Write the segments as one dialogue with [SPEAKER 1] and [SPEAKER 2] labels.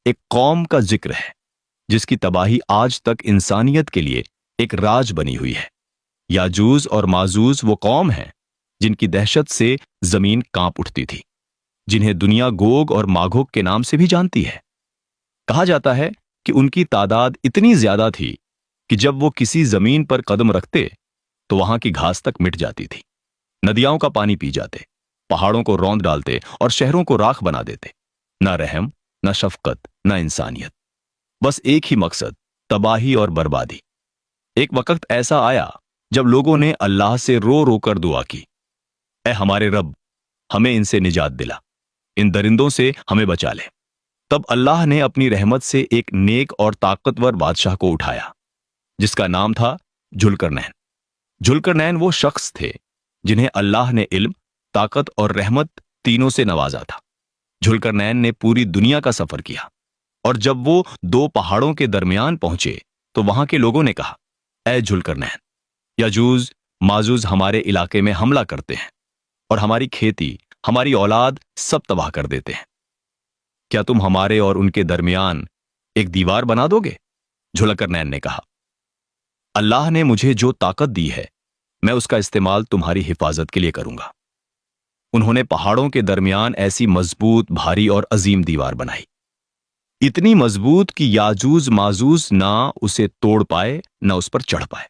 [SPEAKER 1] ایک قوم کا ذکر ہے جس کی تباہی آج تک انسانیت کے لیے ایک راج بنی ہوئی ہے۔ یاجوج اور ماجوج وہ قوم ہیں جن کی دہشت سے زمین کانپ اٹھتی تھی، جنہیں دنیا گوگ اور ماگوگ کے نام سے بھی جانتی ہے۔ کہا جاتا ہے کہ ان کی تعداد اتنی زیادہ تھی کہ جب وہ کسی زمین پر قدم رکھتے تو وہاں کی گھاس تک مٹ جاتی تھی، ندیاں کا پانی پی جاتے، پہاڑوں کو روند ڈالتے اور شہروں کو راکھ بنا دیتے۔ نہ رحم، نہ شفقت، نہ انسانیت، بس ایک ہی مقصد، تباہی اور بربادی۔ ایک وقت ایسا آیا جب لوگوں نے اللہ سے رو رو کر دعا کی، اے ہمارے رب، ہمیں ان سے نجات دلا، ان درندوں سے ہمیں بچا لے۔ تب اللہ نے اپنی رحمت سے ایک نیک اور طاقتور بادشاہ کو اٹھایا جس کا نام تھا ذوالقرنین۔ ذوالقرنین وہ شخص تھے جنہیں اللہ نے علم، طاقت اور رحمت تینوں سے نوازا تھا۔ ذوالقرنین نے پوری دنیا کا سفر کیا، اور جب وہ دو پہاڑوں کے درمیان پہنچے تو وہاں کے لوگوں نے کہا، اے ذوالقرنین، یاجوج ماجوج ہمارے علاقے میں حملہ کرتے ہیں اور ہماری کھیتی، ہماری اولاد سب تباہ کر دیتے ہیں۔ کیا تم ہمارے اور ان کے درمیان ایک دیوار بنا دو گے؟ ذوالقرنین نے کہا، اللہ نے مجھے جو طاقت دی ہے میں اس کا استعمال تمہاری حفاظت کے لیے کروں گا۔ انہوں نے پہاڑوں کے درمیان ایسی مضبوط، بھاری اور عظیم دیوار بنائی، اتنی مضبوط کہ یاجوج ماجوج نہ اسے توڑ پائے نہ اس پر چڑھ پائے،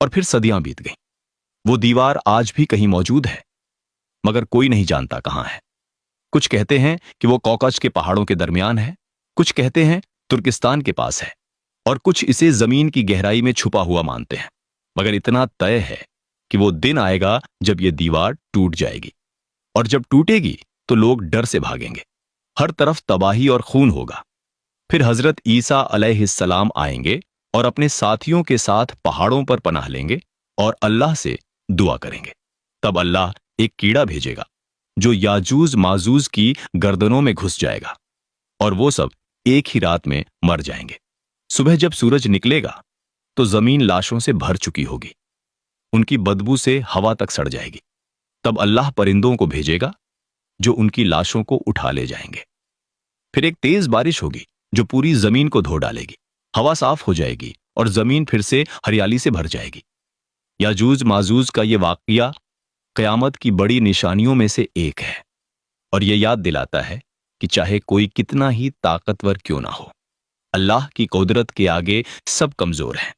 [SPEAKER 1] اور پھر صدیاں بیت گئیں۔ وہ دیوار آج بھی کہیں موجود ہے، مگر کوئی نہیں جانتا کہاں ہے۔ کچھ کہتے ہیں کہ وہ کوکج کے پہاڑوں کے درمیان ہے، کچھ کہتے ہیں ترکستان کے پاس ہے، اور کچھ اسے زمین کی گہرائی میں چھپا ہوا مانتے ہیں۔ مگر اتنا طے ہے کہ وہ دن آئے گا جب یہ دیوار ٹوٹ جائے گی، اور جب ٹوٹے گی تو لوگ ڈر سے بھاگیں گے، ہر طرف تباہی اور خون ہوگا۔ پھر حضرت عیسیٰ علیہ السلام آئیں گے اور اپنے ساتھیوں کے ساتھ پہاڑوں پر پناہ لیں گے اور اللہ سے دعا کریں گے۔ تب اللہ ایک کیڑا بھیجے گا جو یاجوج ماجوج کی گردنوں میں گھس جائے گا، اور وہ سب ایک ہی رات میں مر جائیں گے۔ صبح جب سورج نکلے گا تو زمین لاشوں سے بھر چکی ہوگی، ان کی بدبو سے ہوا تک سڑ جائے گی۔ تب اللہ پرندوں کو بھیجے گا جو ان کی لاشوں کو اٹھا لے جائیں گے۔ پھر ایک تیز بارش ہوگی جو پوری زمین کو دھو ڈالے گی، ہوا صاف ہو جائے گی اور زمین پھر سے ہریالی سے بھر جائے گی۔ یاجوج ماجوج کا یہ واقعہ قیامت کی بڑی نشانیوں میں سے ایک ہے، اور یہ یاد دلاتا ہے کہ چاہے کوئی کتنا ہی طاقتور کیوں نہ ہو، اللہ کی قدرت کے آگے سب کمزور ہیں۔